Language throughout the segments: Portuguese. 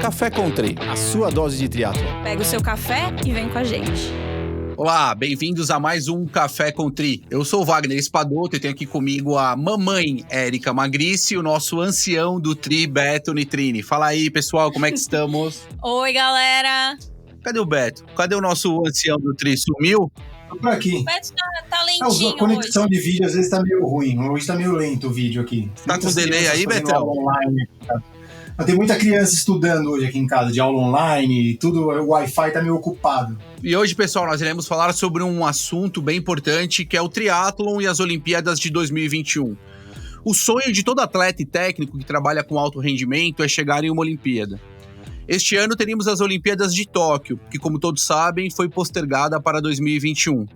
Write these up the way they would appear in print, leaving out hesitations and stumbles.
Café Country, a sua dose de triatlon. Pega o seu café e vem com a gente. Olá, bem-vindos a mais um Café Country. Eu sou o Wagner Espadoto e tenho aqui comigo a mamãe Érica Magrice e o nosso ancião do Tri, Beto Nitrini. Fala aí, pessoal, como é que estamos? Oi, galera! Cadê o Beto? Cadê o nosso ancião do Tri? Sumiu? Tô por aqui. O Beto tá lentinho A conexão hoje. de vídeo às vezes tá meio ruim. Hoje tá meio lento o vídeo aqui. Tá com delay aí, Betão? Online aqui, tá? Mas tem muita criança estudando hoje aqui em casa, de aula online, tudo, o Wi-Fi tá meio ocupado. E hoje, pessoal, nós iremos falar sobre um assunto bem importante, que é o triatlon e as Olimpíadas de 2021. O sonho de todo atleta e técnico que trabalha com alto rendimento é chegar em uma Olimpíada. Este ano teríamos as Olimpíadas de Tóquio, que, como todos sabem, foi postergada para 2021.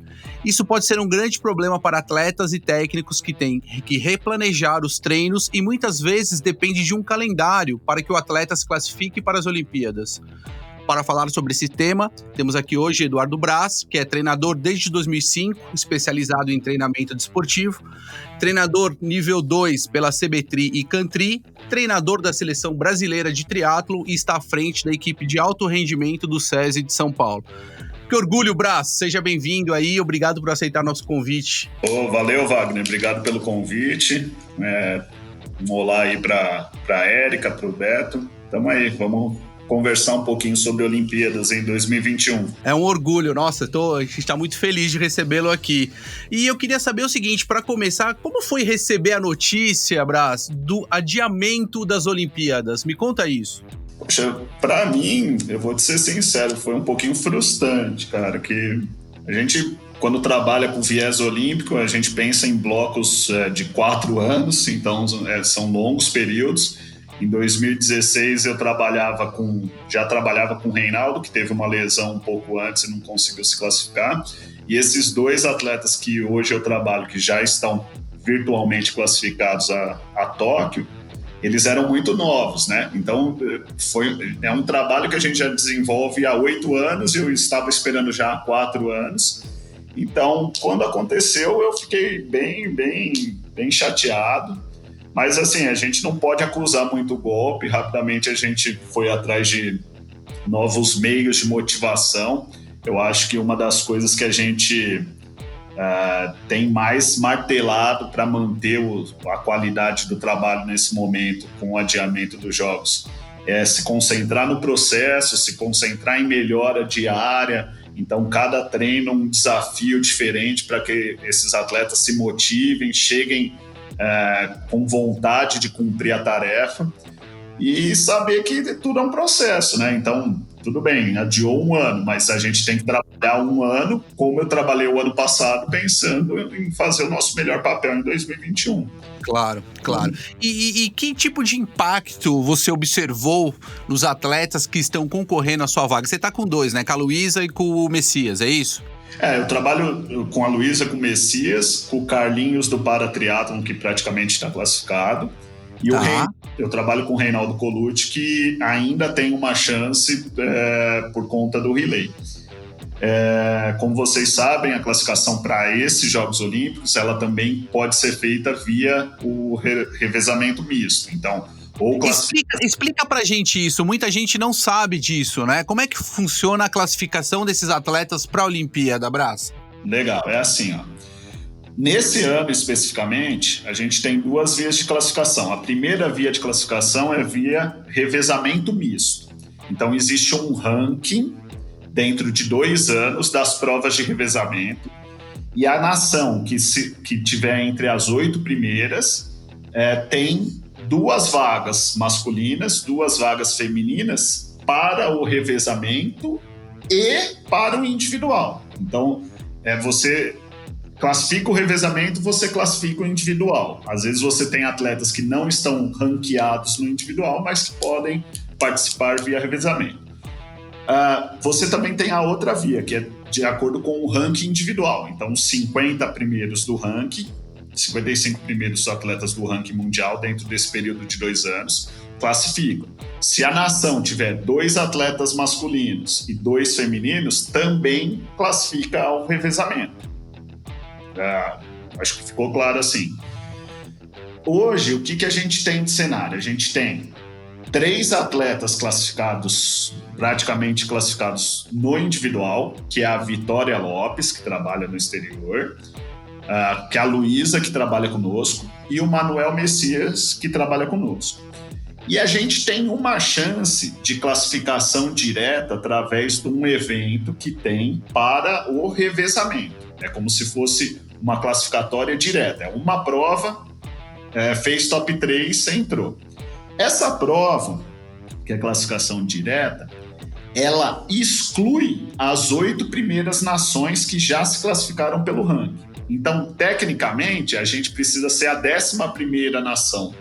Isso pode ser um grande problema para atletas e técnicos que têm que replanejar os treinos e muitas vezes depende de um calendário para que o atleta se classifique para as Olimpíadas. Para falar sobre esse tema, temos aqui hoje Eduardo Braz, que é treinador desde 2005, especializado em treinamento desportivo, treinador nível 2 pela CBTRI e CANTRI, treinador da Seleção Brasileira de Triatlo e está à frente da equipe de alto rendimento do SESI de São Paulo. Que orgulho, Braz! Seja bem-vindo aí, obrigado por aceitar nosso convite. Valeu, Wagner, obrigado pelo convite. Um olá aí para a Érica, para o Beto. Tamo aí, vamos conversar um pouquinho sobre Olimpíadas em 2021. É um orgulho, nossa, a gente está muito feliz de recebê-lo aqui. E eu queria saber o seguinte, para começar, como foi receber a notícia, Braz, do adiamento das Olimpíadas? Me conta isso. Poxa, para mim, eu vou te ser sincero, foi um pouquinho frustrante, cara, que a gente, quando trabalha com viés olímpico, a gente pensa em blocos de 4 anos, então são longos períodos. Em 2016 eu já trabalhava com o Reinaldo, que teve uma lesão um pouco antes e não conseguiu se classificar. E esses dois atletas que hoje eu trabalho, que já estão virtualmente classificados a Tóquio, eles eram muito novos, né? Então é um trabalho que a gente já desenvolve há 8 anos e eu estava esperando já há 4 anos. Então, quando aconteceu, eu fiquei bem chateado. Mas assim, a gente não pode acusar muito o golpe. Rapidamente a gente foi atrás de novos meios de motivação. Eu acho que uma das coisas que a gente tem mais martelado para manter a qualidade do trabalho nesse momento, com o adiamento dos jogos, é se concentrar no processo, se concentrar em melhora diária. Então, cada treino um desafio diferente para que esses atletas se motivem, cheguem com vontade de cumprir a tarefa e saber que tudo é um processo, né? Então, tudo bem, adiou 1 ano, mas a gente tem que trabalhar 1 ano como eu trabalhei o ano passado, pensando em fazer o nosso melhor papel em 2021. Claro. E que tipo de impacto você observou nos atletas que estão concorrendo à sua vaga? Você está com 2, né? Com a Luísa e com o Messias, é isso? Eu trabalho com a Luísa, com o Messias, com o Carlinhos do Paratriatlon, que praticamente está classificado. E eu trabalho com o Reinaldo Colucci, que ainda tem uma chance por conta do relay. Como vocês sabem, a classificação para esses Jogos Olímpicos, ela também pode ser feita via o revezamento misto. Então, Explica pra gente isso, muita gente não sabe disso, né? Como é que funciona a classificação desses atletas para a Olimpíada, Braz? Legal, é assim, ó. Nesse ano especificamente, a gente tem 2 vias de classificação. A primeira via de classificação é via revezamento misto. Então, existe um ranking dentro de 2 anos das provas de revezamento e a nação que tiver entre as 8 primeiras tem 2 vagas masculinas, 2 vagas femininas para o revezamento e para o individual. Então, você classifica o revezamento, você classifica o individual. Às vezes você tem atletas que não estão ranqueados no individual, mas que podem participar via revezamento. Você também tem a outra via, que é de acordo com o ranking individual. Então, os 50 primeiros do ranking, 55 primeiros atletas do ranking mundial dentro desse período de 2 anos classificam. Se a nação tiver 2 atletas masculinos e 2 femininos, também classifica ao revezamento. Acho que ficou claro assim. Hoje, o que a gente tem de cenário? A gente tem 3 atletas classificados, praticamente classificados no individual, que é a Vitória Lopes, que trabalha no exterior, que é a Luísa, que trabalha conosco, e o Manuel Messias, que trabalha conosco. E a gente tem uma chance de classificação direta através de um evento que tem para o revezamento. É como se fosse uma classificatória direta. É uma prova, fez top 3, você entrou. Essa prova, que é a classificação direta, ela exclui as 8 primeiras nações que já se classificaram pelo ranking. Então, tecnicamente, a gente precisa ser a 11ª nação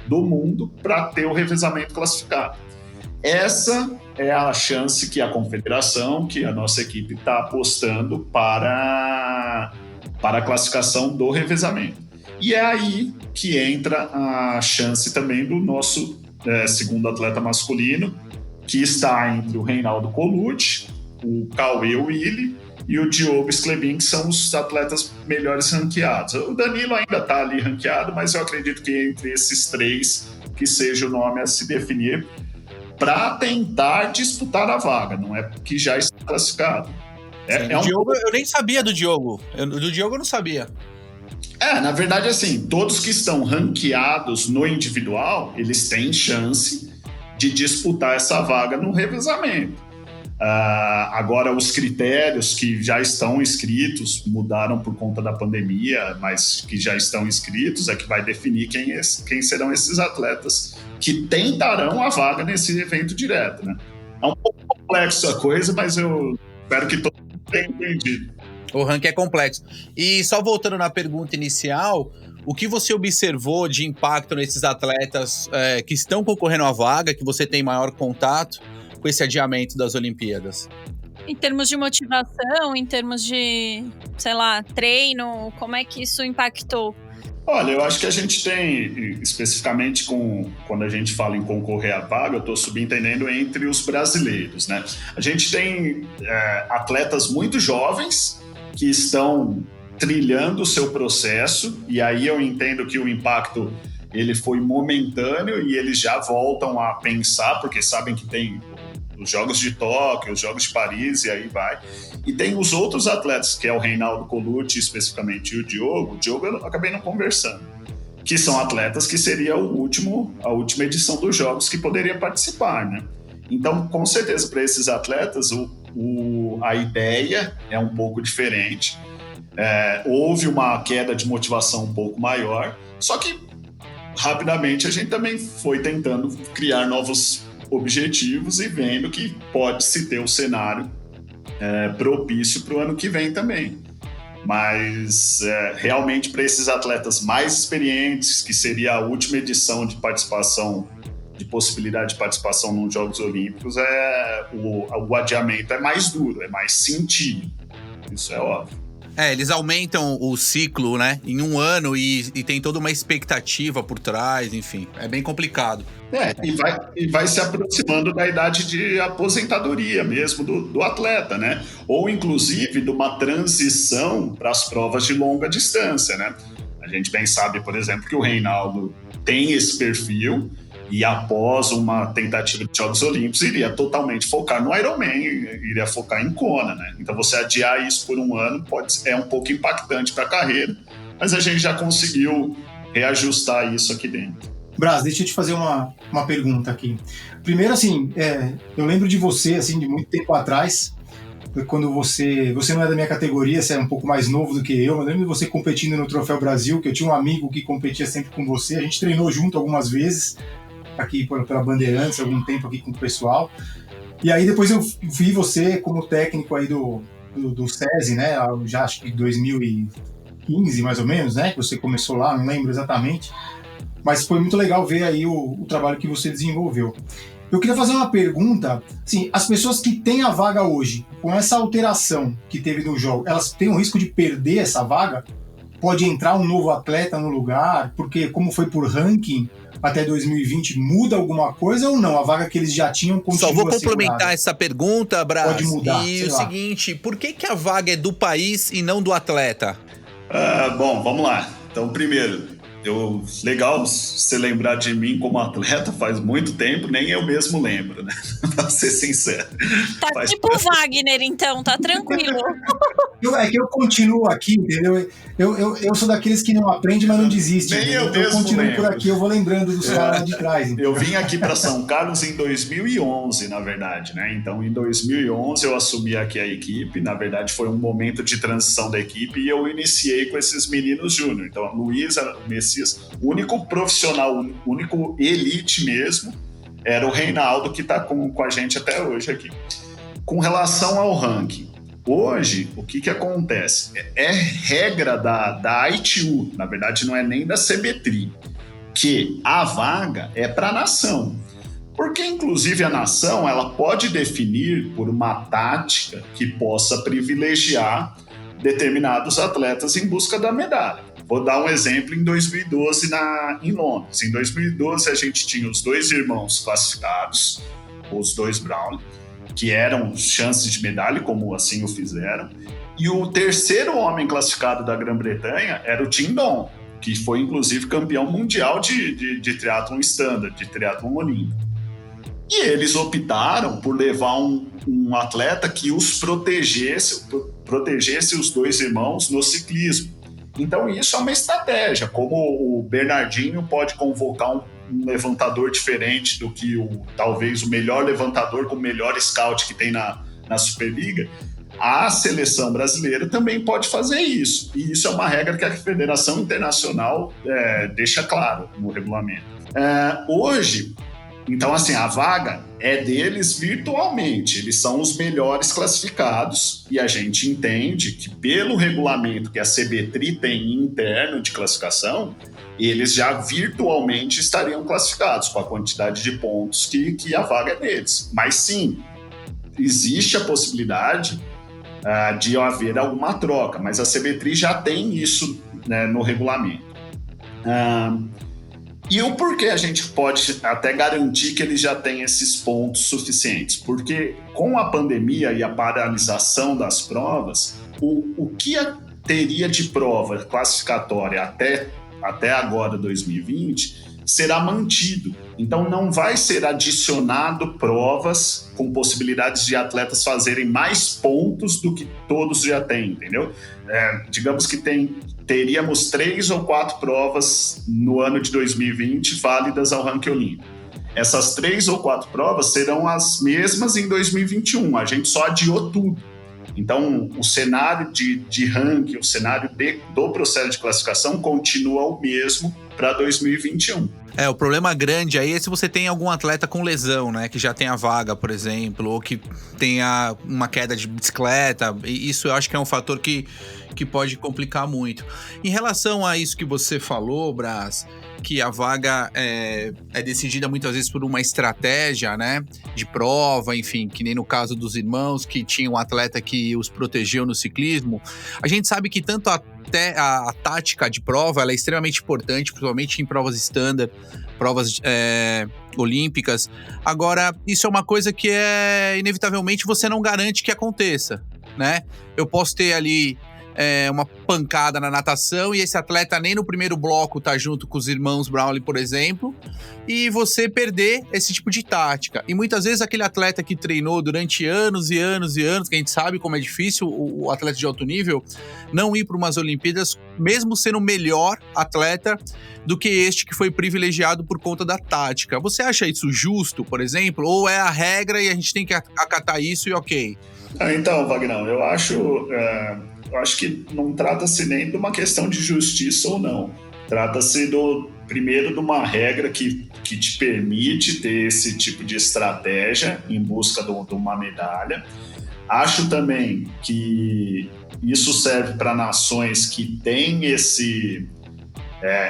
do mundo para ter o revezamento classificado. Essa é a chance que a confederação, que a nossa equipe está apostando para a classificação do revezamento. E é aí que entra a chance também do nosso segundo atleta masculino, que está entre o Reinaldo Colucci, o Cauê Willi e o Diogo Sclebin, que são os atletas melhores ranqueados. O Danilo ainda está ali ranqueado, mas eu acredito que entre esses 3 que seja o nome a se definir para tentar disputar a vaga, não é que já está classificado. Diogo, eu nem sabia do Diogo. Do Diogo eu não sabia. Na verdade, assim, todos que estão ranqueados no individual, eles têm chance de disputar essa vaga no revezamento. Agora, os critérios que já estão inscritos mudaram por conta da pandemia, mas que já estão inscritos é que vai definir quem serão esses atletas que tentarão a vaga nesse evento direto, né? É um pouco complexo a coisa, mas eu espero que todo mundo tenha entendido. O ranking é complexo. E só voltando na pergunta inicial, o que você observou de impacto nesses atletas que estão concorrendo à vaga, que você tem maior contato com esse adiamento das Olimpíadas? Em termos de motivação, em termos de, sei lá, treino, como é que isso impactou? Olha, eu acho que a gente tem, especificamente quando a gente fala em concorrer à vaga, eu estou subentendendo entre os brasileiros, né? A gente tem atletas muito jovens que estão trilhando o seu processo, e aí eu entendo que o impacto ele foi momentâneo e eles já voltam a pensar, porque sabem que tem os Jogos de Tóquio, os Jogos de Paris, e aí vai. E tem os outros atletas, que é o Reinaldo Colucci, especificamente, e o Diogo. O Diogo eu acabei não conversando. Que são atletas que seria a última edição dos Jogos que poderia participar, né? Então, com certeza, para esses atletas, a ideia é um pouco diferente. Houve uma queda de motivação um pouco maior, só que rapidamente a gente também foi tentando criar novos objetivos e vendo que pode-se ter um cenário propício para o ano que vem também. Mas realmente para esses atletas mais experientes, que seria a última edição de participação, de possibilidade de participação nos Jogos Olímpicos, o adiamento é mais duro, é mais sentido. Isso é óbvio. Eles aumentam o ciclo, né, em um ano e tem toda uma expectativa por trás, enfim, é bem complicado. E vai se aproximando da idade de aposentadoria mesmo do atleta, né? Ou inclusive de uma transição para as provas de longa distância, né? A gente bem sabe, por exemplo, que o Reinaldo tem esse perfil e após uma tentativa de Jogos Olímpicos iria totalmente focar no Ironman, iria focar em Kona, né? Então você adiar isso por um ano é um pouco impactante para a carreira, mas a gente já conseguiu reajustar isso aqui dentro. Braz, deixa eu te fazer uma pergunta aqui. Primeiro, assim, eu lembro de você, assim, de muito tempo atrás, quando você não é da minha categoria, você é um pouco mais novo do que eu lembro de você competindo no Troféu Brasil, que eu tinha um amigo que competia sempre com você, a gente treinou junto algumas vezes, aqui pela Bandeirantes, algum tempo aqui com o pessoal, e aí depois eu vi você como técnico aí do SESI, né, já acho que 2015 mais ou menos, né, que você começou lá, não lembro exatamente, mas foi muito legal ver aí o trabalho que você desenvolveu. Eu queria fazer uma pergunta, assim, as pessoas que têm a vaga hoje, com essa alteração que teve no jogo, elas têm o risco de perder essa vaga? Pode entrar um novo atleta no lugar? Porque como foi por ranking até 2020, muda alguma coisa ou não? A vaga que eles já tinham continua. Só vou complementar essa pergunta, Braz. Pode mudar, e o seguinte, por que a vaga é do país e não do atleta? Bom, vamos lá. Então, primeiro, legal você lembrar de mim como atleta faz muito tempo, nem eu mesmo lembro, né? Pra ser sincero. Tá tipo o Wagner, então, tá tranquilo. É que eu continuo aqui, entendeu? Eu sou daqueles que não aprende, mas não desiste. Nem eu então mesmo eu continuo lembro. por aqui, eu vou lembrando dos caras lá de trás. Então. Eu vim aqui para São Carlos em 2011, na verdade, né? Então, em 2011 eu assumi aqui a equipe. Na verdade, foi um momento de transição da equipe e eu iniciei com esses meninos júnior. Então, Luiz, o Messias, o único profissional, o único elite mesmo, era o Reinaldo, que está com a gente até hoje aqui. Com relação ao ranking, hoje, o que acontece? É regra da ITU, na verdade não é nem da CBTRI, que a vaga é para a nação. Porque, inclusive, a nação ela pode definir por uma tática que possa privilegiar determinados atletas em busca da medalha. Vou dar um exemplo em 2012 em Londres. Em 2012 a gente tinha os 2 irmãos classificados, os 2 Brown, que eram chances de medalha, como assim o fizeram. E o terceiro homem classificado da Grã-Bretanha era o Tim Don, que foi inclusive campeão mundial de triatlon standard, de triatlon olímpico. E eles optaram por levar um atleta que os protegesse os 2 irmãos no ciclismo. Então isso é uma estratégia, como o Bernardinho pode convocar um levantador diferente do que talvez o melhor levantador com o melhor scout que tem na Superliga, a seleção brasileira também pode fazer isso. E isso é uma regra que a Federação Internacional deixa claro no regulamento. Hoje, então assim, a vaga é deles virtualmente, eles são os melhores classificados e a gente entende que pelo regulamento que a CBTRI tem interno de classificação, eles já virtualmente estariam classificados com a quantidade de pontos que a vaga é deles. Mas sim, existe a possibilidade de haver alguma troca, mas a CBTRI já tem isso, né, no regulamento. E o porquê a gente pode até garantir que eles já têm esses pontos suficientes? Porque com a pandemia e a paralisação das provas, o que teria de prova classificatória até agora, 2020, será mantido. Então não vai ser adicionado provas com possibilidades de atletas fazerem mais pontos do que todos já têm, entendeu? Digamos que teríamos 3 ou 4 provas no ano de 2020 válidas ao ranking olímpico. Essas 3 ou 4 provas serão as mesmas em 2021, a gente só adiou tudo. Então, o cenário de ranking, o cenário do processo de classificação continua o mesmo para 2021. O problema grande aí é se você tem algum atleta com lesão, né? Que já tem a vaga, por exemplo, ou que tenha uma queda de bicicleta. E isso eu acho que é um fator que pode complicar muito. Em relação a isso que você falou, Brás, que a vaga é decidida muitas vezes por uma estratégia, né? De prova, enfim, que nem no caso dos irmãos, que tinha um atleta que os protegeu no ciclismo. A gente sabe que tanto até a tática de prova ela é extremamente importante, principalmente em provas standard, provas olímpicas. Agora, isso é uma coisa que inevitavelmente você não garante que aconteça, né? Eu posso ter ali uma pancada na natação e esse atleta nem no primeiro bloco tá junto com os irmãos Brownlee, por exemplo, e você perder esse tipo de tática. E muitas vezes aquele atleta que treinou durante anos e anos e anos, que a gente sabe como é difícil o atleta de alto nível, não ir para umas Olimpíadas, mesmo sendo o melhor atleta do que este que foi privilegiado por conta da tática. Você acha isso justo, por exemplo? Ou é a regra e a gente tem que acatar isso e ok? Então, Wagner, eu acho que não trata-se nem de uma questão de justiça ou não. Trata-se primeiro de uma regra que te permite ter esse tipo de estratégia em busca de uma medalha. Acho também que isso serve para nações que têm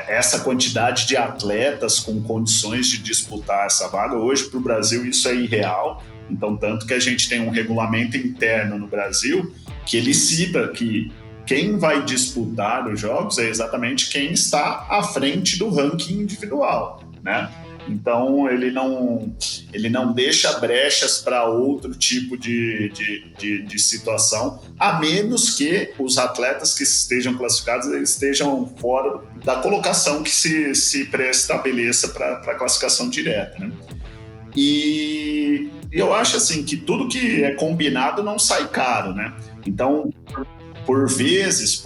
essa quantidade de atletas com condições de disputar essa vaga. Hoje, para o Brasil, isso é irreal. Então, tanto que a gente tem um regulamento interno no Brasil que ele cita que quem vai disputar os jogos é exatamente quem está à frente do ranking individual, né? Então ele não deixa brechas para outro tipo de situação, a menos que os atletas que estejam classificados eles estejam fora da colocação que se pré-estabeleça para a classificação direta, né? E eu acho assim que tudo que é combinado não sai caro, né? Então, por vezes,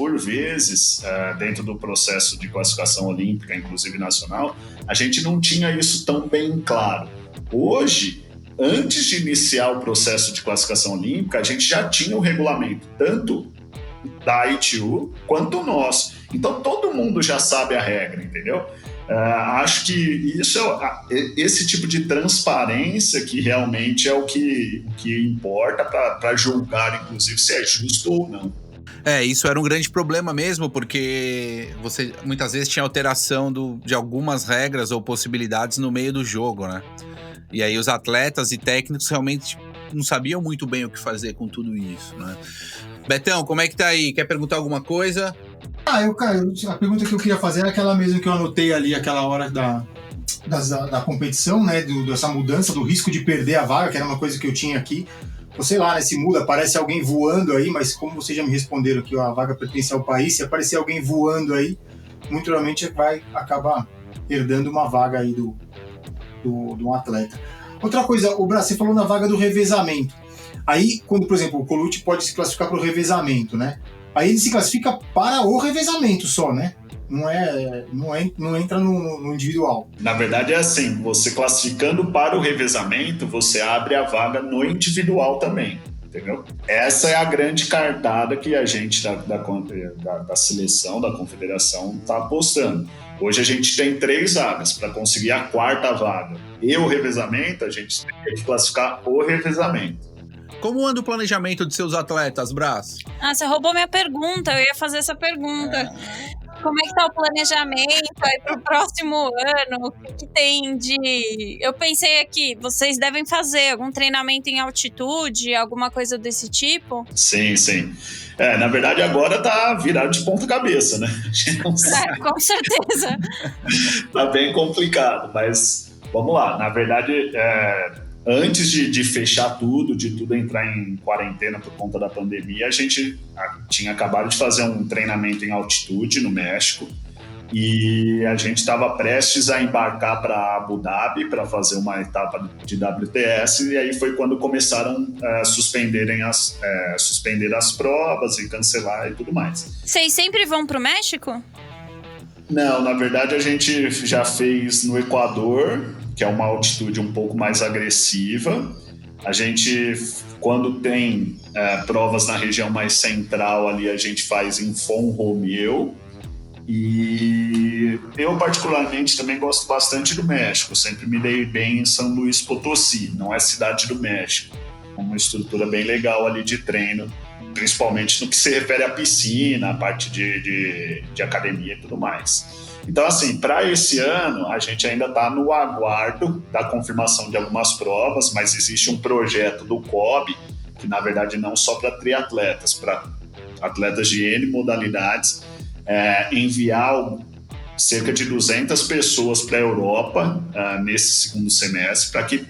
dentro do processo de classificação olímpica, inclusive nacional, a gente não tinha isso tão bem claro. Hoje, antes de iniciar o processo de classificação olímpica, a gente já tinha o regulamento, tanto da ITU quanto o nosso. Então, todo mundo já sabe a regra, entendeu? Acho que esse tipo de transparência que realmente é o que importa para julgar, inclusive, se é justo ou não. Isso era um grande problema mesmo, porque você muitas vezes tinha alteração de algumas regras ou possibilidades no meio do jogo, né? E aí os atletas e técnicos realmente não sabiam muito bem o que fazer com tudo isso, né? Betão, como é que tá aí? Quer perguntar alguma coisa? A pergunta que eu queria fazer é aquela mesmo que eu anotei ali, aquela hora da competição, né? Dessa mudança, do risco de perder a vaga, que era uma coisa que eu tinha aqui. Ou sei lá, né? Se muda, aparece alguém voando aí, mas como vocês já me responderam que a vaga pertence ao país, se aparecer alguém voando aí, muito provavelmente vai acabar herdando uma vaga aí de um atleta. Outra coisa, você falou na vaga do revezamento. Aí, quando, por exemplo, o Colucci pode se classificar para o revezamento, né? Aí ele se classifica para o revezamento só, né? Não entra no individual. Na verdade é assim, você classificando para o revezamento, você abre a vaga no individual também, entendeu? Essa é a grande cartada que a gente da seleção, da confederação, está apostando. Hoje a gente tem 3 vagas. Para conseguir a 4ª vaga e o revezamento, a gente tem que classificar o revezamento. Como anda o planejamento de seus atletas, Brás? Você roubou minha pergunta, eu ia fazer essa pergunta. Como é que tá o planejamento aí pro próximo ano? O que tem de... Eu pensei aqui, vocês devem fazer algum treinamento em altitude, alguma coisa desse tipo? Sim. Na verdade, agora tá virado de ponta cabeça, né? Com certeza. Tá bem complicado, mas vamos lá. Na verdade, antes de fechar tudo, de tudo entrar em quarentena por conta da pandemia, a gente tinha acabado de fazer um treinamento em altitude no México e a gente estava prestes a embarcar para Abu Dhabi para fazer uma etapa de WTS, e aí foi quando começaram a suspender as provas e cancelar e tudo mais. Vocês sempre vão para o México? Não, na verdade a gente já fez no Equador, que é uma altitude um pouco mais agressiva. A gente, quando tem provas na região mais central ali, a gente faz em Font Romeu. E eu particularmente também gosto bastante do México. Sempre me dei bem em São Luís Potosí, não é cidade do México. Uma estrutura bem legal ali de treino, principalmente no que se refere à piscina, a parte de academia e tudo mais. Então, assim, para esse ano, a gente ainda está no aguardo da confirmação de algumas provas, mas existe um projeto do COB, que na verdade não só para triatletas, para atletas de N modalidades, enviar cerca de 200 pessoas para a Europa nesse segundo semestre, para que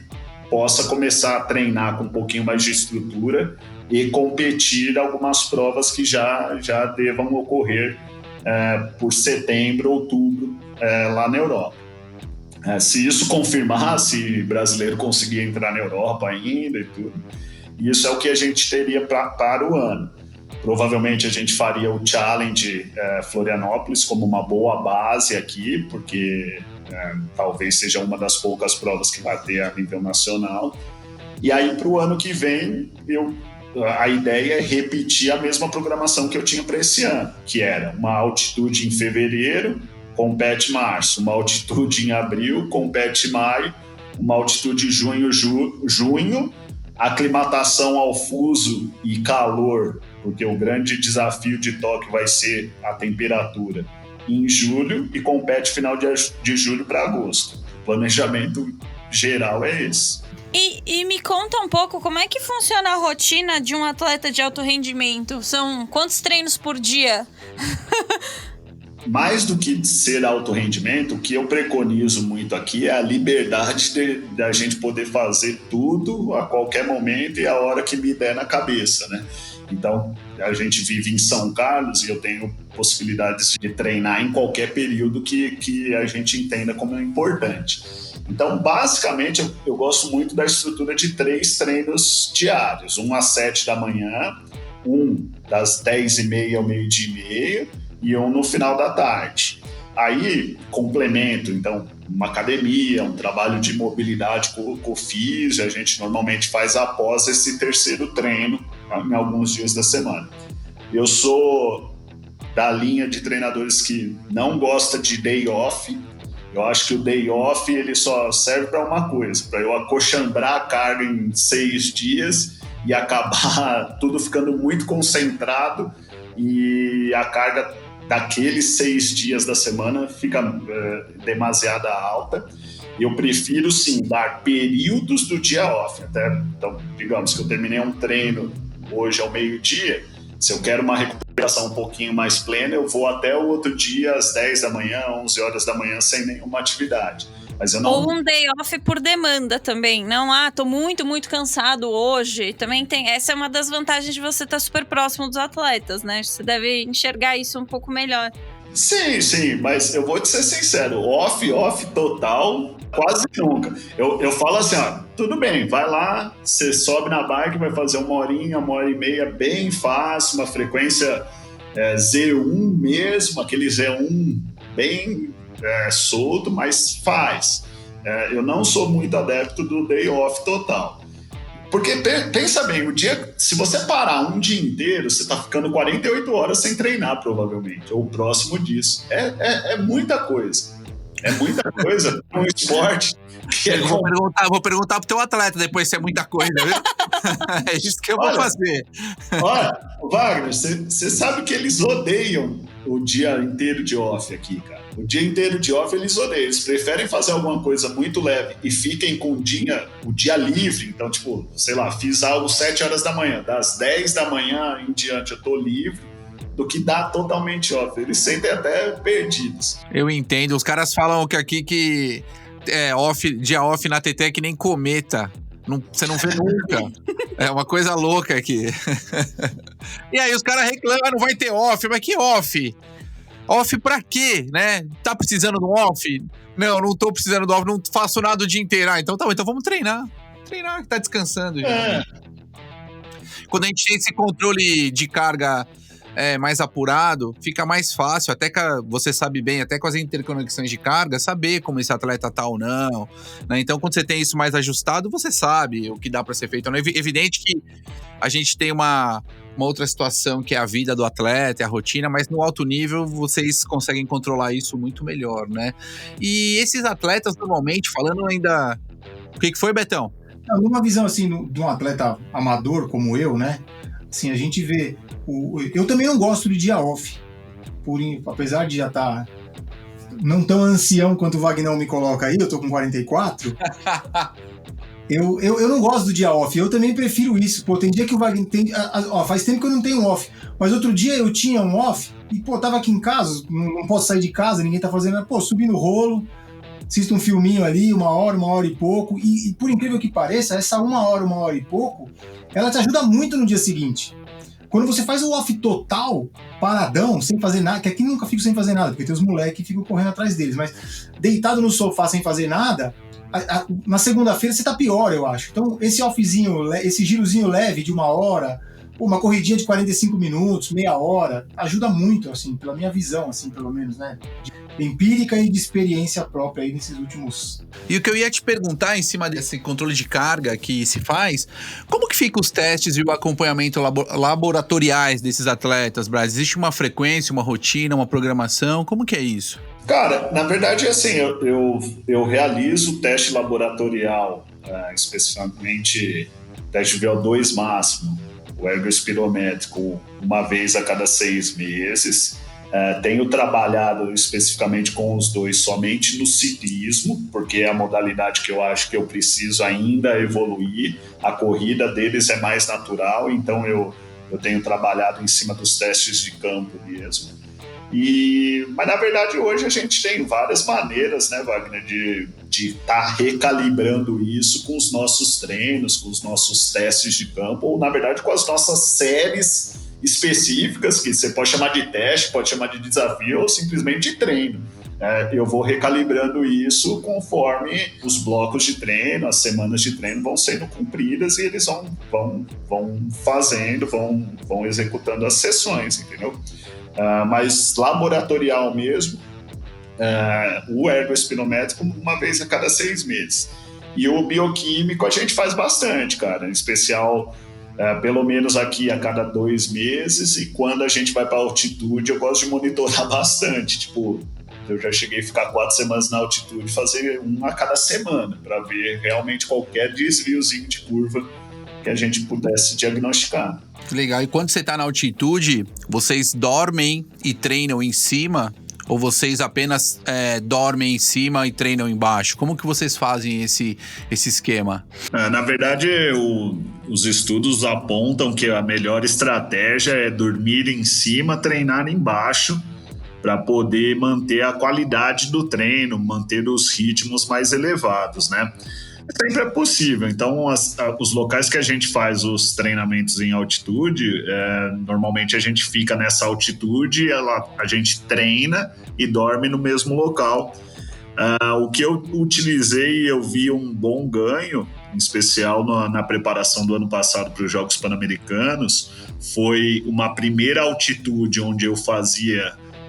possa começar a treinar com um pouquinho mais de estrutura e competir algumas provas que já devam ocorrer por setembro, outubro, lá na Europa. Se isso confirmar, se brasileiro conseguir entrar na Europa ainda e tudo, isso é o que a gente teria para o ano. Provavelmente a gente faria o Challenge Florianópolis como uma boa base aqui, porque talvez seja uma das poucas provas que vai ter a nível nacional. E aí para o ano que vem, a ideia é repetir a mesma programação que eu tinha para esse ano, que era uma altitude em fevereiro, compete março, uma altitude em abril, compete maio, uma altitude em junho, aclimatação ao fuso e calor, porque o grande desafio de Tóquio vai ser a temperatura, em julho, e compete final de julho para agosto. O planejamento geral é esse. E me conta um pouco como é que funciona a rotina de um atleta de alto rendimento. São quantos treinos por dia? mais do que ser alto rendimento, o que eu preconizo muito aqui é a liberdade da gente poder fazer tudo a qualquer momento e a hora que me der na cabeça, né? Então, a gente vive em São Carlos e eu tenho possibilidades de treinar em qualquer período que a gente entenda como importante. Então, basicamente, eu gosto muito da estrutura de 3 treinos diários. Um às 7 da manhã, um das 10h30 ao 12h30 e um no final da tarde. Aí, complemento, então, uma academia, um trabalho de mobilidade com o físio, a gente normalmente faz após esse terceiro treino, em alguns dias da semana. Eu sou da linha de treinadores que não gosta de day off. Eu acho que o day off ele só serve para uma coisa, para eu acochambrar a carga em 6 dias e acabar tudo ficando muito concentrado e a carga daqueles 6 dias da semana fica demasiado alta. Eu prefiro, sim, dar períodos do dia off. Então, digamos que eu terminei um treino hoje ao meio-dia, se eu quero uma recuperação um pouquinho mais plena, eu vou até o outro dia às 10 da manhã, 11 horas da manhã, sem nenhuma atividade. Mas eu não... Ou um day off por demanda também. Não, tô muito, muito cansado hoje. Também tem. Essa é uma das vantagens de você estar super próximo dos atletas, né? Você deve enxergar isso um pouco melhor. Sim, mas eu vou te ser sincero, off total, quase nunca. Eu falo assim, ó, tudo bem, vai lá, você sobe na bike, vai fazer 1h30, 1h30, bem fácil, uma frequência Z1 mesmo, aquele Z1 bem solto, mas faz. Eu não sou muito adepto do day off total. Porque pensa bem, o dia, se você parar um dia inteiro, você tá ficando 48 horas sem treinar, provavelmente, ou próximo disso. É muita coisa. É muita coisa para um esporte. Vou perguntar pro teu atleta depois se é muita coisa, viu? É isso que eu vou fazer. Olha, Wagner, você sabe que eles odeiam o dia inteiro de off aqui, cara. O dia inteiro de off eles odeiam. Eles preferem fazer alguma coisa muito leve e fiquem com o dia livre. Então, tipo, sei lá, fiz algo 7 horas da manhã. Das 10 da manhã em diante eu tô livre, do que dá totalmente off. Eles sentem até perdidos. Eu entendo. Os caras falam que aqui que dia off na TT é que nem cometa. Você não vê nunca. É uma coisa louca aqui. E aí os caras reclamam, não vai ter off. Mas que off? Off pra quê, né? Tá precisando do off? Não tô precisando do off, não faço nada o dia inteiro. Então tá bom, então vamos treinar. Treinar que tá descansando. Quando a gente tem esse controle de carga mais apurado, fica mais fácil, até que você sabe bem, até com as interconexões de carga, saber como esse atleta tá ou não, né? Então, quando você tem isso mais ajustado, você sabe o que dá para ser feito. É evidente que a gente tem uma outra situação que é a vida do atleta, a rotina, mas no alto nível vocês conseguem controlar isso muito melhor, né? E esses atletas, normalmente, falando ainda... O que foi, Betão? Numa visão, assim, de um atleta amador como eu, né? Assim, a gente vê... Eu também não gosto de dia off, apesar de já estar não tão ancião quanto o Wagner me coloca aí, eu tô com 44, eu não gosto do dia off, eu também prefiro isso. Pô, tem dia que o Wagner faz tempo que eu não tenho off, mas outro dia eu tinha um off e, tava aqui em casa, não posso sair de casa, ninguém tá fazendo nada, subi no rolo, assisto um filminho ali, 1 hora e pouco, e por incrível que pareça, essa 1 hora e pouco, ela te ajuda muito no dia seguinte. Quando você faz o off total, paradão, sem fazer nada, que aqui nunca fico sem fazer nada, porque tem os moleques que ficam correndo atrás deles, mas deitado no sofá sem fazer nada, na segunda-feira você tá pior, eu acho. Então, esse offzinho, esse girozinho leve de 1 hora, uma corridinha de 45 minutos, meia hora, ajuda muito, assim, pela minha visão, assim, pelo menos, né? Empírica e de experiência própria aí nesses últimos... E o que eu ia te perguntar, em cima desse controle de carga que se faz, como que ficam os testes e o acompanhamento laboratoriais desses atletas, Braz? Existe uma frequência, uma rotina, uma programação? Como que é isso? Cara, na verdade, assim, eu realizo o teste laboratorial, especificamente teste de VO2 máximo, o ergospirométrico, uma vez a cada 6 meses. Tenho trabalhado especificamente com os dois somente no ciclismo, porque é a modalidade que eu acho que eu preciso ainda evoluir. A corrida deles é mais natural, então eu tenho trabalhado em cima dos testes de campo mesmo. Mas na verdade hoje a gente tem várias maneiras, né, Wagner, de estar recalibrando isso com os nossos treinos, com os nossos testes de campo, ou na verdade com as nossas séries específicas, que você pode chamar de teste, pode chamar de desafio ou simplesmente de treino. Eu vou recalibrando isso conforme os blocos de treino, as semanas de treino vão sendo cumpridas e eles vão fazendo, vão executando as sessões, entendeu? Mas laboratorial mesmo, o ergoespinométrico uma vez a cada 6 meses. E o bioquímico a gente faz bastante, cara, em especial pelo menos aqui a cada 2 meses, e quando a gente vai para altitude eu gosto de monitorar bastante, tipo, eu já cheguei a ficar 4 semanas na altitude, fazer um a cada semana, para ver realmente qualquer desviozinho de curva que a gente pudesse diagnosticar. Legal. E quando você tá na altitude, vocês dormem e treinam em cima? Ou vocês apenas dormem em cima e treinam embaixo? Como que vocês fazem esse esquema? Na verdade, os estudos apontam que a melhor estratégia é dormir em cima, treinar embaixo, para poder manter a qualidade do treino, manter os ritmos mais elevados, né? Sempre é possível. Então, os locais que a gente faz os treinamentos em altitude, normalmente a gente fica nessa altitude, a gente treina e dorme no mesmo local. O que eu utilizei e eu vi um bom ganho, em especial na preparação do ano passado para os Jogos Pan-Americanos, foi uma primeira altitude onde eu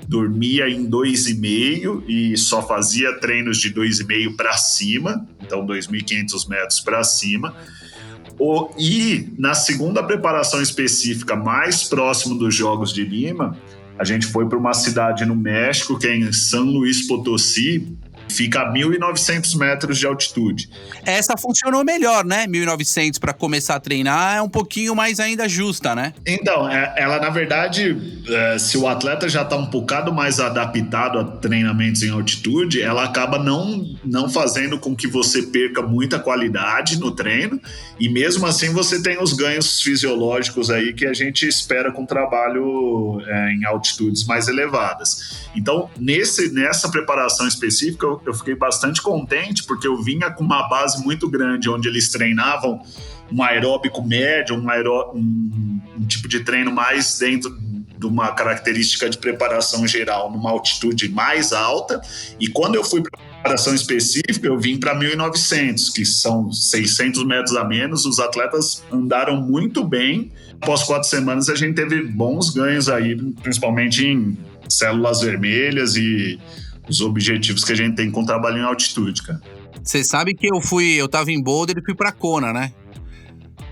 dormia em 2,5 e só fazia treinos de 2,5 para cima, então 2.500 metros para cima. E na segunda preparação específica, mais próximo dos Jogos de Lima, a gente foi para uma cidade no México, que é em San Luis Potosí, fica a 1.900 metros de altitude. Essa funcionou melhor, né? 1.900 para começar a treinar é um pouquinho mais ainda justa, né? Então, ela na verdade, se o atleta já está um bocado mais adaptado a treinamentos em altitude, ela acaba não fazendo com que você perca muita qualidade no treino, e mesmo assim você tem os ganhos fisiológicos aí que a gente espera com trabalho em altitudes mais elevadas. Então, nessa preparação específica, eu fiquei bastante contente, porque eu vinha com uma base muito grande, onde eles treinavam um aeróbico médio, um tipo de treino mais dentro de uma característica de preparação geral, numa altitude mais alta, e quando eu fui para preparação específica, eu vim para 1.900, que são 600 metros a menos. Os atletas andaram muito bem. Após 4 semanas, a gente teve bons ganhos aí, principalmente em células vermelhas e os objetivos que a gente tem com o trabalho em altitude, cara. Você sabe que eu tava em Boulder e fui pra Kona, né?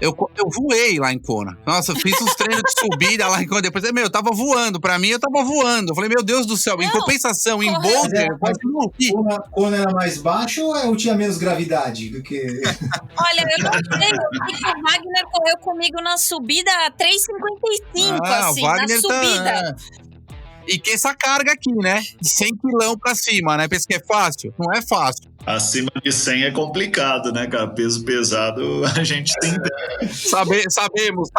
Eu voei lá em Kona. Nossa, eu fiz uns treinos de subida lá em Kona. Depois, eu tava voando. Pra mim, eu tava voando. Eu falei, meu Deus do céu. Não, em compensação, em Boulder... Kona era mais baixo ou eu tinha menos gravidade do que... Olha, eu não sei. Eu vi que o Wagner correu comigo na subida a 3,55, assim, na subida. E que essa carga aqui, né? De 100 quilão pra cima, né? Pensa que é fácil? Não é fácil. Acima de 100 é complicado, né, cara? Peso pesado a gente tem. Sabemos.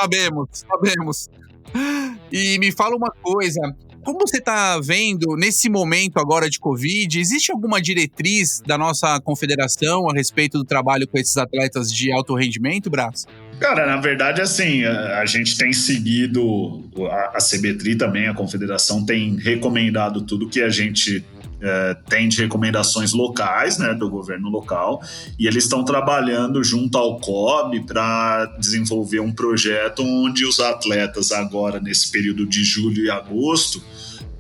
E me fala uma coisa. Como você tá vendo, nesse momento agora de Covid, existe alguma diretriz da nossa confederação a respeito do trabalho com esses atletas de alto rendimento, Brás? Cara, na verdade, assim, a gente tem seguido, a CBTRI também, a confederação, tem recomendado tudo que a gente tem de recomendações locais, né, do governo local, e eles estão trabalhando junto ao COB para desenvolver um projeto onde os atletas agora, nesse período de julho e agosto,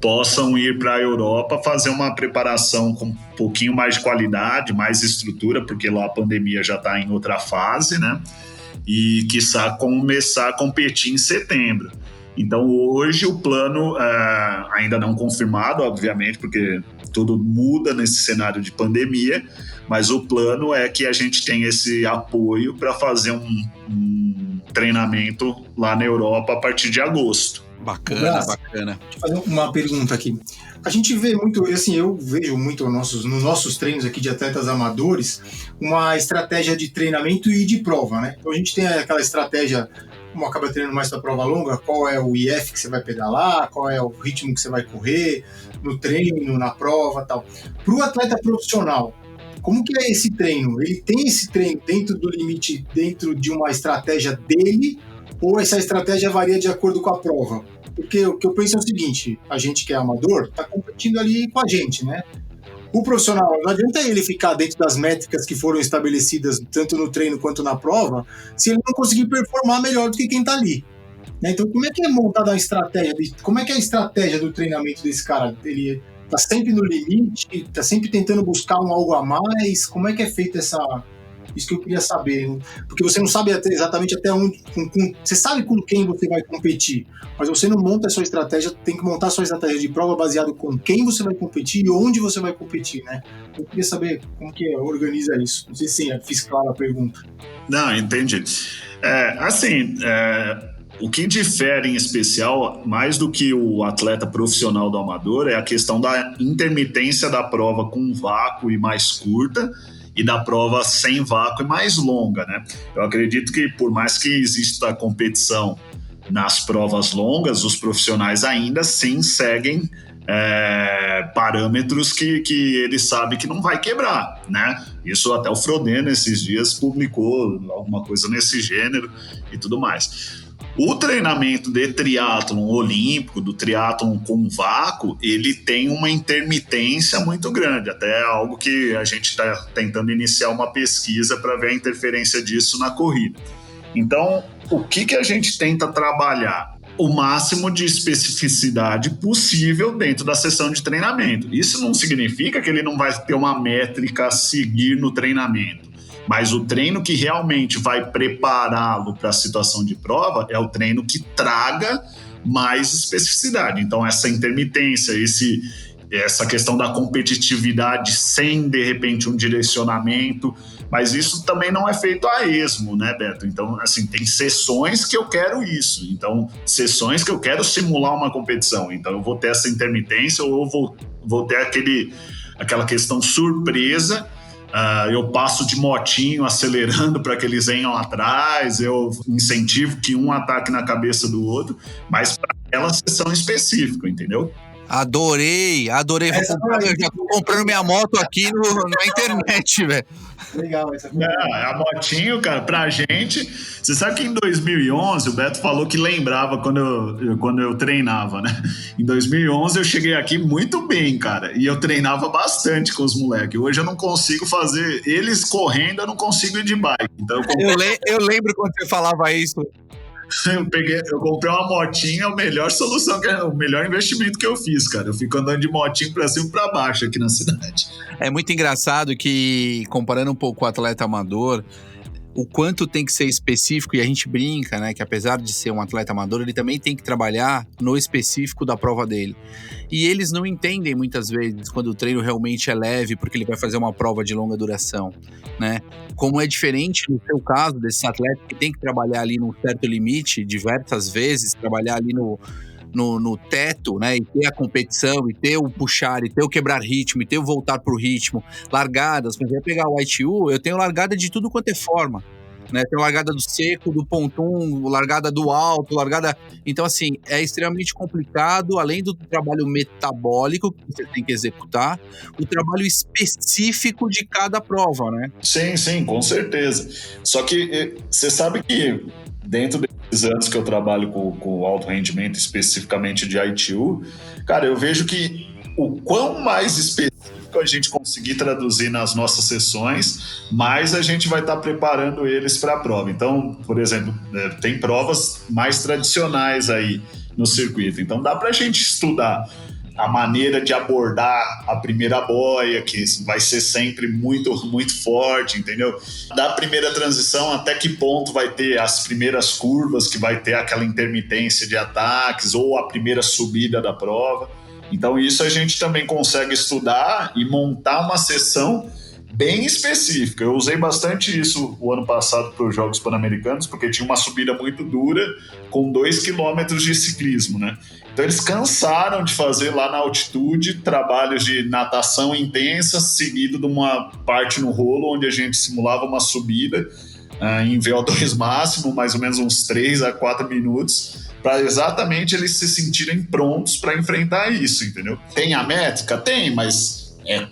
possam ir para a Europa fazer uma preparação com um pouquinho mais de qualidade, mais estrutura, porque lá a pandemia já está em outra fase, né? E quiçá começar a competir em setembro. Então hoje o plano, ainda não confirmado, obviamente, porque tudo muda nesse cenário de pandemia, mas o plano é que a gente tenha esse apoio para fazer um treinamento lá na Europa a partir de agosto. Bacana. Deixa eu fazer uma pergunta aqui. A gente vê muito, assim, eu vejo muito nos nossos treinos aqui de atletas amadores, uma estratégia de treinamento e de prova, né? Então a gente tem aquela estratégia acaba treinando mais para prova longa, qual é o IF que você vai pedalar, qual é o ritmo que você vai correr, no treino, na prova e tal. Para o atleta profissional, como que é esse treino? Ele tem esse treino dentro do limite, dentro de uma estratégia dele, ou essa estratégia varia de acordo com a prova? Porque o que eu penso é o seguinte, a gente que é amador está competindo ali com a gente, né? O profissional, não adianta ele ficar dentro das métricas que foram estabelecidas tanto no treino quanto na prova, se ele não conseguir performar melhor do que quem está ali. Né? Então, como é que é montada a estratégia? Como é que é a estratégia do treinamento desse cara? Ele está sempre no limite? Está sempre tentando buscar algo a mais? Como é que é feita essa... Isso que eu queria saber, porque você não sabe exatamente até onde, você sabe com quem você vai competir, mas você não monta a sua estratégia, tem que montar a sua estratégia de prova baseado com quem você vai competir e onde você vai competir, né? Eu queria saber como que organiza isso. Não sei se fiz clara a pergunta. Não, entendi. O que difere em especial, mais do que o atleta profissional do amador, é a questão da intermitência da prova com vácuo e mais curta, e da prova sem vácuo e mais longa, né? Eu acredito que por mais que exista a competição nas provas longas, os profissionais ainda sim seguem parâmetros que ele sabe que não vai quebrar, né? Isso até o Frodeno esses dias publicou alguma coisa nesse gênero e tudo mais. O treinamento de triatlon olímpico, do triatlon com vácuo, ele tem uma intermitência muito grande, até algo que a gente está tentando iniciar uma pesquisa para ver a interferência disso na corrida. Então, o que a gente tenta trabalhar? O máximo de especificidade possível dentro da sessão de treinamento. Isso não significa que ele não vai ter uma métrica a seguir no treinamento. Mas o treino que realmente vai prepará-lo para a situação de prova é o treino que traga mais especificidade. Então, essa intermitência, essa questão da competitividade sem, de repente, um direcionamento, mas isso também não é feito a esmo, né, Beto? Então, assim, tem sessões que eu quero isso, então, sessões que eu quero simular uma competição, então eu vou ter essa intermitência ou eu vou ter aquela questão surpresa. Eu passo de motinho acelerando para que eles venham atrás, eu incentivo que um ataque na cabeça do outro, mas para aquela sessão específica, entendeu? Adorei. Eu já tô comprando minha moto aqui na internet, velho. Legal essa coisa. A motinho, cara, pra gente... Você sabe que em 2011 o Beto falou que lembrava quando eu treinava, né? Em 2011 eu cheguei aqui muito bem, cara. E eu treinava bastante com os moleques. Hoje eu não consigo fazer... Eles correndo, eu não consigo ir de bike. Então eu lembro quando você falava isso. Eu comprei uma motinha, a melhor solução, o melhor investimento que eu fiz, cara. Eu fico andando de motinho pra cima e pra baixo aqui na cidade. É muito engraçado que, comparando um pouco o atleta amador, o quanto tem que ser específico, e a gente brinca, né, que apesar de ser um atleta amador, ele também tem que trabalhar no específico da prova dele. E eles não entendem muitas vezes quando o treino realmente é leve, porque ele vai fazer uma prova de longa duração, né? Como é diferente no seu caso, desses atletas que tem que trabalhar ali num certo limite, diversas vezes, trabalhar ali no teto, né, e ter a competição, e ter o puxar, e ter o quebrar ritmo, e ter o voltar pro ritmo, largadas, quando eu pegar o ITU, eu tenho largada de tudo quanto é forma, né, tem largada do seco, do pontum, largada do alto, largada, então assim, é extremamente complicado, além do trabalho metabólico que você tem que executar, o trabalho específico de cada prova, né? Sim, com certeza, só que você sabe que dentro desses anos que eu trabalho com alto rendimento, especificamente de ITU, cara, eu vejo que o quão mais específico a gente conseguir traduzir nas nossas sessões, mais a gente vai estar preparando eles para a prova. Então, por exemplo, tem provas mais tradicionais aí no circuito. Então, dá para a gente estudar a maneira de abordar a primeira boia, que vai ser sempre muito, muito forte, entendeu? Da primeira transição, até que ponto vai ter as primeiras curvas, que vai ter aquela intermitência de ataques, ou a primeira subida da prova. Então, isso a gente também consegue estudar e montar uma sessão bem específica. Eu usei bastante isso o ano passado para os Jogos Pan-Americanos, porque tinha uma subida muito dura com 2 quilômetros de ciclismo, né? Então eles cansaram de fazer lá na altitude trabalhos de natação intensa, seguido de uma parte no rolo onde a gente simulava uma subida em VO2 máximo, mais ou menos uns 3 a 4 minutos, para exatamente eles se sentirem prontos para enfrentar isso, entendeu? Tem a métrica? Tem, mas é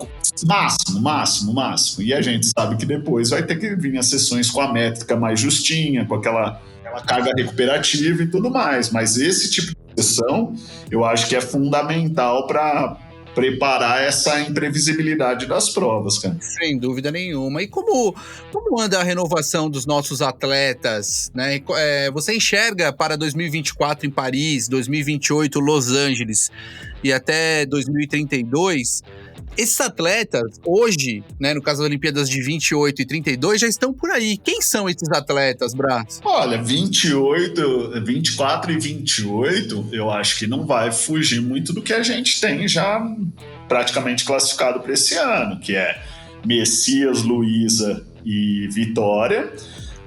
máximo. E a gente sabe que depois vai ter que vir as sessões com a métrica mais justinha, com aquela carga recuperativa e tudo mais. Mas esse tipo de sessão, eu acho que é fundamental para preparar essa imprevisibilidade das provas, cara. Sem dúvida nenhuma. E como anda a renovação dos nossos atletas, né? Você enxerga para 2024 em Paris, 2028 Los Angeles e até 2032... Esses atletas, hoje, né, no caso das Olimpíadas de 28 e 32, já estão por aí. Quem são esses atletas, Brás? Olha, 24 e 28, eu acho que não vai fugir muito do que a gente tem já praticamente classificado para esse ano, que é Messias, Luísa e Vitória.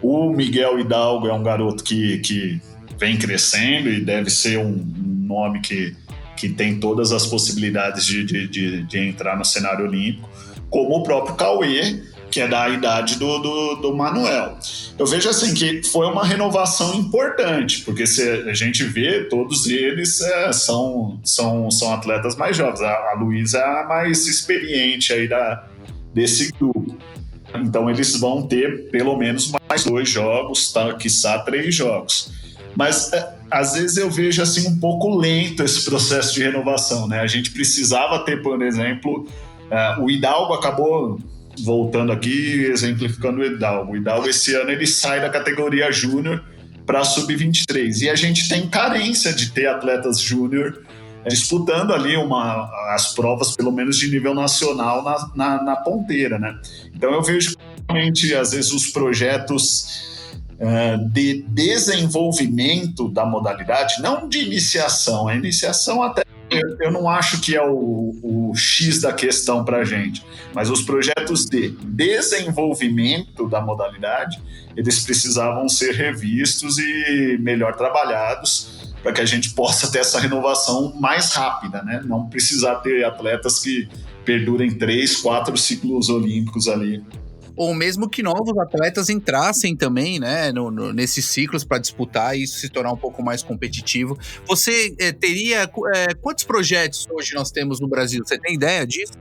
O Miguel Hidalgo é um garoto que vem crescendo e deve ser um nome que tem todas as possibilidades de entrar no cenário olímpico, como o próprio Cauê, que é da idade do Manuel. Eu vejo assim que foi uma renovação importante, porque se a gente vê, todos eles são atletas mais jovens. A Luísa é a mais experiente aí desse grupo. Então eles vão ter pelo menos mais 2 jogos, quiçá 3 jogos. Mas às vezes eu vejo assim um pouco lento esse processo de renovação, né? A gente precisava ter, por exemplo, o Hidalgo acabou voltando aqui, exemplificando o Hidalgo. O Hidalgo esse ano ele sai da categoria júnior para sub-23 e a gente tem carência de ter atletas júnior disputando ali as provas pelo menos de nível nacional na ponteira, né? Então eu vejo realmente às vezes os projetos de desenvolvimento da modalidade, não de iniciação. A iniciação até eu não acho que é o X da questão para a gente, mas os projetos de desenvolvimento da modalidade, eles precisavam ser revistos e melhor trabalhados para que a gente possa ter essa renovação mais rápida, né? Não precisar ter atletas que perdurem 3, 4 ciclos olímpicos ali. Ou mesmo que novos atletas entrassem também, né, nesses ciclos para disputar e isso se tornar um pouco mais competitivo. Você teria... quantos projetos hoje nós temos no Brasil? Você tem ideia disso?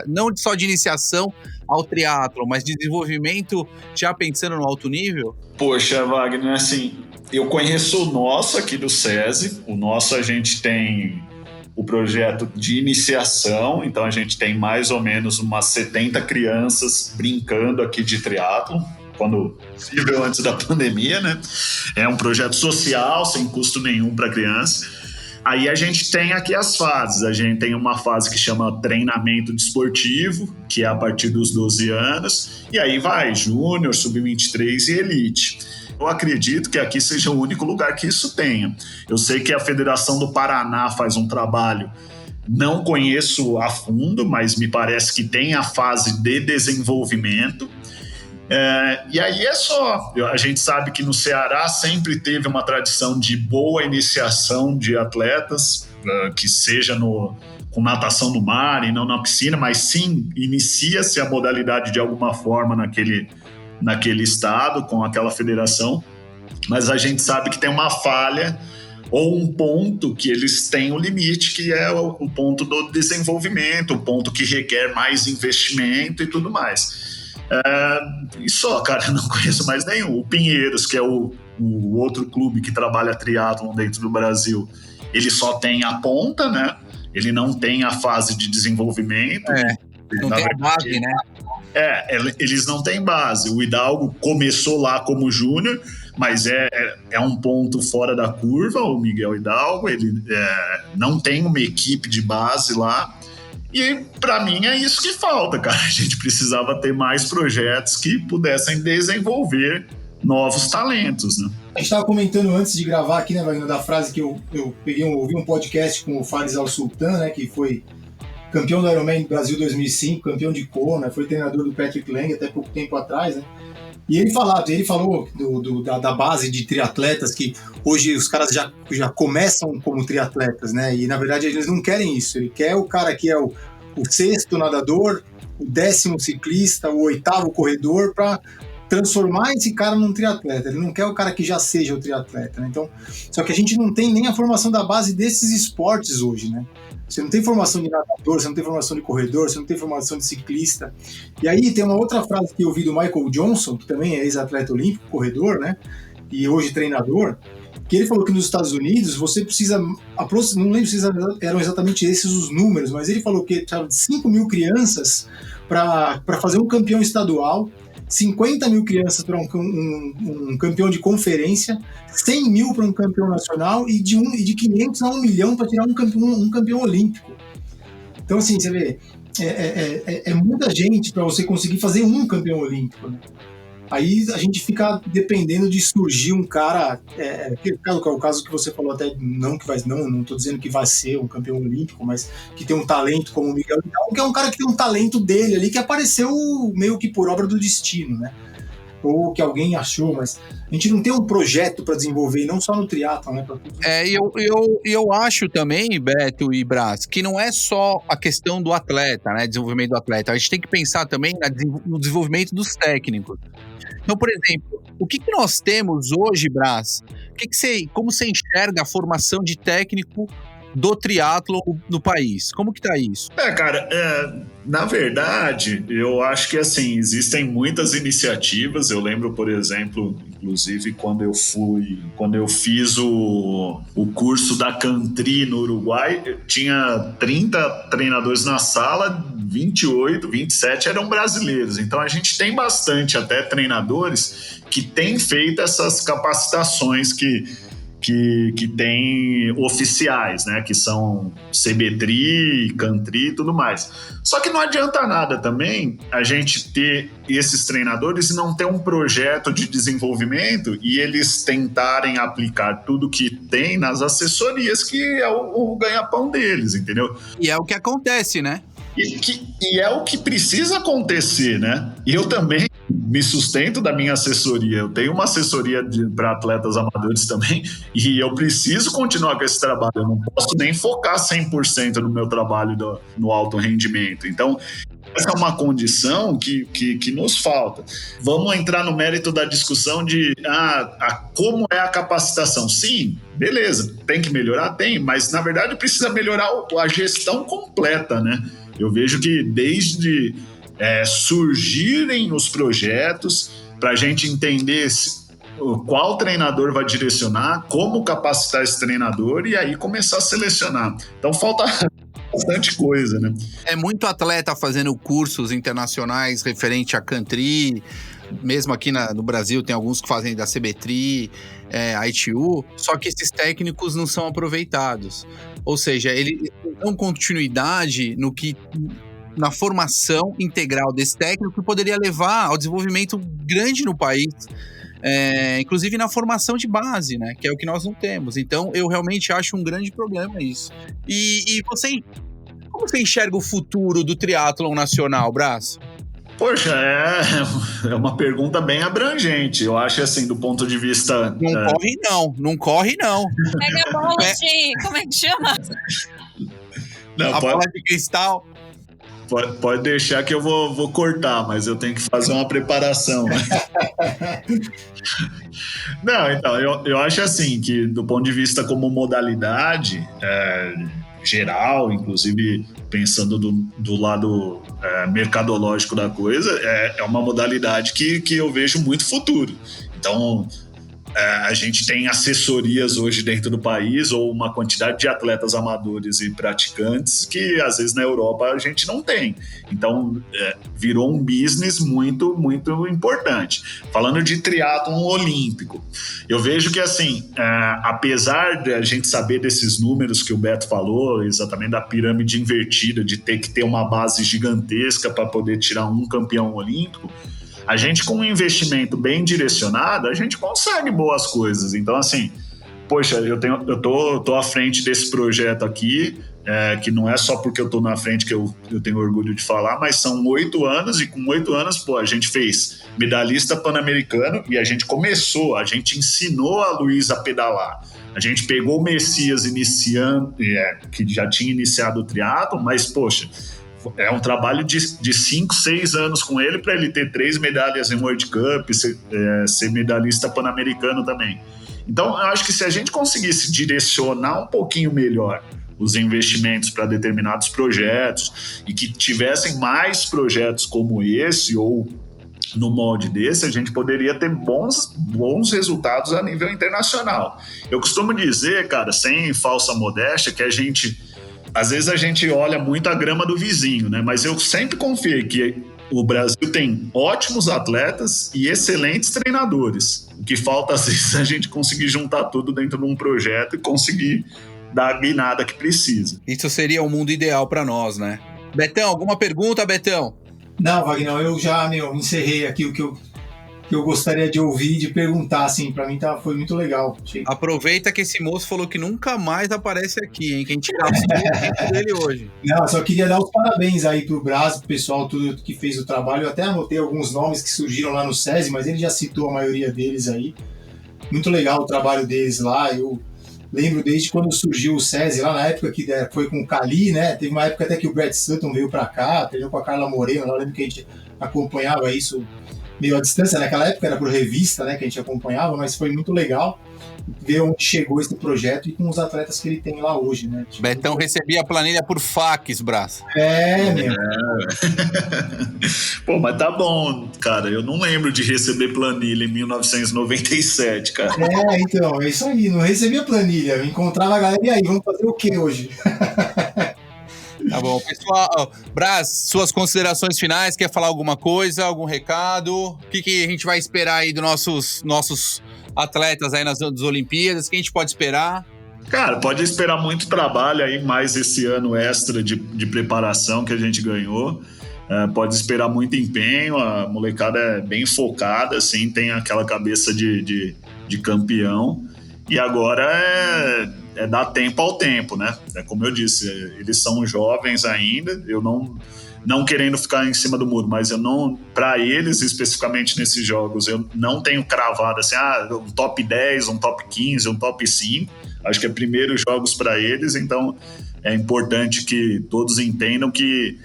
Não só de iniciação ao triatlo, mas de desenvolvimento já pensando no alto nível? Poxa, Wagner, assim, eu conheço o nosso aqui do SESI. O nosso a gente tem o projeto de iniciação, então a gente tem mais ou menos umas 70 crianças brincando aqui de triatlo, quando possível antes da pandemia, né? É um projeto social, sem custo nenhum para criança. Aí a gente tem aqui as fases, a gente tem uma fase que chama treinamento desportivo, que é a partir dos 12 anos, e aí vai júnior, sub-23 e elite. Eu acredito que aqui seja o único lugar que isso tenha. Eu sei que a Federação do Paraná faz um trabalho, não conheço a fundo, mas me parece que tem a fase de desenvolvimento. E aí é só. A gente sabe que no Ceará sempre teve uma tradição de boa iniciação de atletas, que seja com natação no mar e não na piscina, mas sim, inicia-se a modalidade de alguma forma naquele estado, com aquela federação, mas a gente sabe que tem uma falha ou um ponto que eles têm o limite, que é o ponto do desenvolvimento, o ponto que requer mais investimento e tudo mais. E só, cara, eu não conheço mais nenhum. O Pinheiros, que é o outro clube que trabalha triatlon dentro do Brasil, ele só tem a ponta, né? Ele não tem a fase de desenvolvimento. Não tem a base, né? Eles não têm base. O Hidalgo começou lá como júnior, mas é um ponto fora da curva, o Miguel Hidalgo. Ele não tem uma equipe de base lá. E para mim é isso que falta, cara. A gente precisava ter mais projetos que pudessem desenvolver novos talentos, né? A gente estava comentando antes de gravar aqui, né, Wagner, da frase que eu ouvi um podcast com o Fares Al-Sultan, né, que foi campeão do Ironman Brasil 2005, campeão de Kona, foi treinador do Patrick Lang até pouco tempo atrás, né? E ele falou da base de triatletas, que hoje os caras já começam como triatletas, né? E na verdade eles não querem isso. Ele quer o cara que é o 6º nadador, o 10º ciclista, o 8º corredor, para transformar esse cara num triatleta. Ele não quer o cara que já seja o triatleta, né? Então, só que a gente não tem nem a formação da base desses esportes hoje, né? Você não tem formação de nadador, você não tem formação de corredor, você não tem formação de ciclista. E aí tem uma outra frase que eu ouvi do Michael Johnson, que também é ex-atleta olímpico, corredor, né? E hoje treinador, que ele falou que nos Estados Unidos você precisa, não lembro se eram exatamente esses os números, mas ele falou que precisava de 5 mil crianças para fazer um campeão estadual, 50 mil crianças para um campeão de conferência, 100 mil para um campeão nacional e de 500 a 1 milhão para tirar um campeão olímpico. Então, assim, você vê, é muita gente para você conseguir fazer um campeão olímpico, né? Aí a gente fica dependendo de surgir um cara, que é o caso que você falou até, não estou dizendo que vai ser um campeão olímpico, mas que tem um talento como o Miguel Hidalgo, que é um cara que tem um talento dele ali, que apareceu meio que por obra do destino, né? Ou que alguém achou, mas a gente não tem um projeto para desenvolver, não só no triatlon, né? Eu acho também, Beto e Brás, que não é só a questão do atleta, né? Desenvolvimento do atleta. A gente tem que pensar também no desenvolvimento dos técnicos. Então, por exemplo, o que nós temos hoje, Brás? Como você enxerga a formação de técnico do triatlon no país? Como que tá isso? Cara, na verdade, eu acho que assim, existem muitas iniciativas. Eu lembro, por exemplo, inclusive quando eu fiz o curso da Cantri no Uruguai, tinha 30 treinadores na sala, 28, 27 eram brasileiros. Então a gente tem bastante até treinadores que têm feito essas capacitações que tem oficiais, né, que são CBTRI, Cantri e tudo mais. Só que não adianta nada também a gente ter esses treinadores e não ter um projeto de desenvolvimento e eles tentarem aplicar tudo que tem nas assessorias, que é o ganha-pão deles, entendeu? E é o que acontece, né? E é o que precisa acontecer, né? E eu também me sustento da minha assessoria. Eu tenho uma assessoria para atletas amadores também e eu preciso continuar com esse trabalho. Eu não posso nem focar 100% no meu trabalho no alto rendimento. Então, essa é uma condição que nos falta. Vamos entrar no mérito da discussão de como é a capacitação. Sim, beleza, tem que melhorar? Tem, mas na verdade precisa melhorar a gestão completa, né? Eu vejo que desde surgirem os projetos, para a gente entender qual treinador vai direcionar, como capacitar esse treinador e aí começar a selecionar. Então falta bastante coisa, né? É muito atleta fazendo cursos internacionais referente a Cantri, mesmo aqui no Brasil tem alguns que fazem da CBTRI, a ITU, só que esses técnicos não são aproveitados. Ou seja, eles dão continuidade na formação integral desse técnico que poderia levar ao desenvolvimento grande no país, inclusive na formação de base, né? Que é o que nós não temos. Então, eu realmente acho um grande problema isso. E como você enxerga o futuro do triatlon nacional, Brás? Poxa, é uma pergunta bem abrangente. Eu acho assim, do ponto de vista... Não corre não. Pega a bola de... Como é que chama? Não, bola de cristal. Pode deixar que eu vou cortar, mas eu tenho que fazer uma preparação. Não, então, eu acho assim, que do ponto de vista como modalidade geral, inclusive pensando do lado mercadológico da coisa, é uma modalidade que eu vejo muito futuro. Então, a gente tem assessorias hoje dentro do país, ou uma quantidade de atletas amadores e praticantes que às vezes na Europa a gente não tem. Então virou um business muito, muito importante. Falando de triatlon olímpico, eu vejo que assim, apesar de a gente saber desses números que o Beto falou, exatamente da pirâmide invertida, de ter que ter uma base gigantesca para poder tirar um campeão olímpico, a gente com um investimento bem direcionado, a gente consegue boas coisas. Então, assim, poxa, eu tô à frente desse projeto aqui, que não é só porque eu tô na frente que eu tenho orgulho de falar, mas são 8 anos, e com 8 anos, a gente fez medalhista pan-americano e a gente ensinou a Luísa a pedalar. A gente pegou o Messias iniciando, que já tinha iniciado o triatlon, mas, poxa, é um trabalho de 5, 6 anos com ele para ele ter 3 medalhas em World Cup, ser medalhista pan-americano também. Então, eu acho que se a gente conseguisse direcionar um pouquinho melhor os investimentos para determinados projetos e que tivessem mais projetos como esse ou no molde desse, a gente poderia ter bons resultados a nível internacional. Eu costumo dizer, cara, sem falsa modéstia, que às vezes a gente olha muito a grama do vizinho, né? Mas eu sempre confiei que o Brasil tem ótimos atletas e excelentes treinadores. O que falta, às vezes, é a gente conseguir juntar tudo dentro de um projeto e conseguir dar a guinada que precisa. Isso seria o mundo ideal para nós, né? Betão, alguma pergunta, Betão? Não, Wagner, eu já encerrei aqui o que eu gostaria de ouvir, de perguntar, assim, pra mim foi muito legal. Aproveita que esse moço falou que nunca mais aparece aqui, hein, que a gente gastou o tempo dele hoje. Não, só queria dar os parabéns aí pro Braz, pro pessoal tudo que fez o trabalho. Eu até anotei alguns nomes que surgiram lá no SESI, mas ele já citou a maioria deles aí. Muito legal o trabalho deles lá, eu lembro desde quando surgiu o SESI, lá na época que foi com o Cali, né? Teve uma época até que o Brad Sutton veio pra cá, treinou com a Carla Moreno, lá eu lembro que a gente acompanhava isso meio à distância, naquela época era por revista, né, que a gente acompanhava, mas foi muito legal ver onde chegou esse projeto e com os atletas que ele tem lá hoje, né? Betão recebia a planilha por fax, Brás. Meu. Pô, mas tá bom, cara, eu não lembro de receber planilha em 1997, cara. Então, é isso aí, não recebia planilha, eu encontrava a galera, e aí, vamos fazer o que hoje? Tá bom, pessoal. Brás, suas considerações finais, quer falar alguma coisa, algum recado? O que a gente vai esperar aí dos nossos atletas aí nas Olimpíadas? O que a gente pode esperar? Cara, pode esperar muito trabalho aí, mais esse ano extra de preparação que a gente ganhou. Pode esperar muito empenho, a molecada é bem focada, assim, tem aquela cabeça de campeão. E agora é dar tempo ao tempo, né? Como eu disse, eles são jovens ainda, eu não querendo ficar em cima do muro, mas para eles, especificamente nesses jogos, eu não tenho cravado assim, um top 10, um top 15, um top 5, acho que é primeiros jogos para eles, então é importante que todos entendam que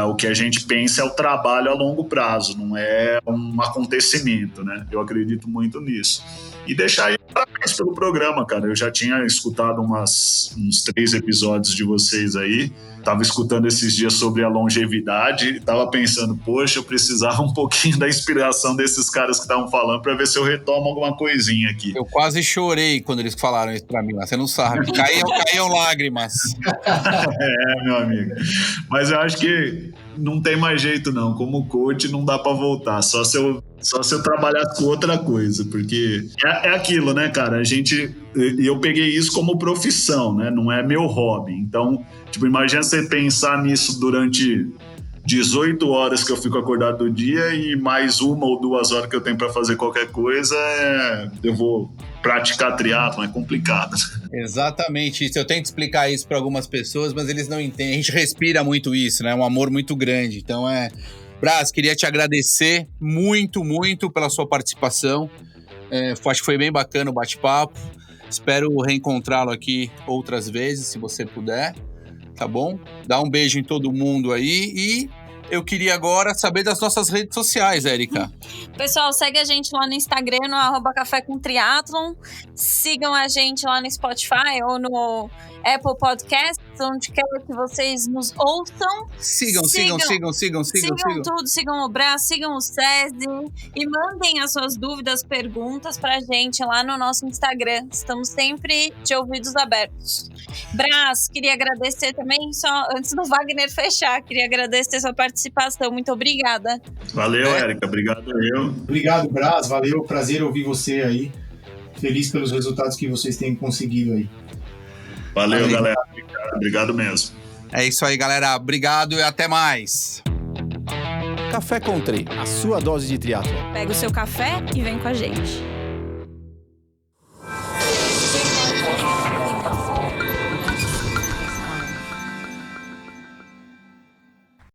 o que a gente pensa é o trabalho a longo prazo, não é um acontecimento, né? Eu acredito muito nisso. E deixar aí parabéns pelo programa, cara. Eu já tinha escutado uns 3 episódios de vocês aí. Tava escutando esses dias sobre a longevidade e tava pensando, poxa, eu precisava um pouquinho da inspiração desses caras que estavam falando pra ver se eu retomo alguma coisinha aqui. Eu quase chorei quando eles falaram isso pra mim, mas você não sabe. Caíam lágrimas. Meu amigo. Mas eu acho que não tem mais jeito não. Como coach não dá pra voltar. Só se eu trabalhar com outra coisa, porque é aquilo, né, cara? Eu peguei isso como profissão, né? Não é meu hobby. Então, imagina você pensar nisso durante 18 horas que eu fico acordado do dia e mais 1 ou 2 horas que eu tenho para fazer qualquer coisa, eu vou praticar triatlon, é complicado. Exatamente isso. Eu tento explicar isso para algumas pessoas, mas eles não entendem. A gente respira muito isso, né? É um amor muito grande. Então Brás, queria te agradecer muito, muito pela sua participação. Acho que foi bem bacana o bate-papo. Espero reencontrá-lo aqui outras vezes, se você puder. Tá bom? Dá um beijo em todo mundo aí e eu queria agora saber das nossas redes sociais, Érica. Pessoal, segue a gente lá no Instagram, no @café com triatlon. Sigam a gente lá no Spotify ou no Apple Podcasts, onde quer que vocês nos ouçam. Sigam tudo, sigam o Brás, sigam o SESI e mandem as suas dúvidas, perguntas pra gente lá no nosso Instagram. Estamos sempre de ouvidos abertos. Brás, queria agradecer também, só antes do Wagner fechar, queria agradecer sua participação. Muito obrigada. Valeu, Érica. Obrigado eu. Obrigado, Brás. Valeu. Prazer ouvir você aí. Feliz pelos resultados que vocês têm conseguido aí. Valeu, galera. Obrigado mesmo. É isso aí, galera. Obrigado e até mais. Café com Tri, a sua dose de triatlon. Pega o seu café e vem com a gente.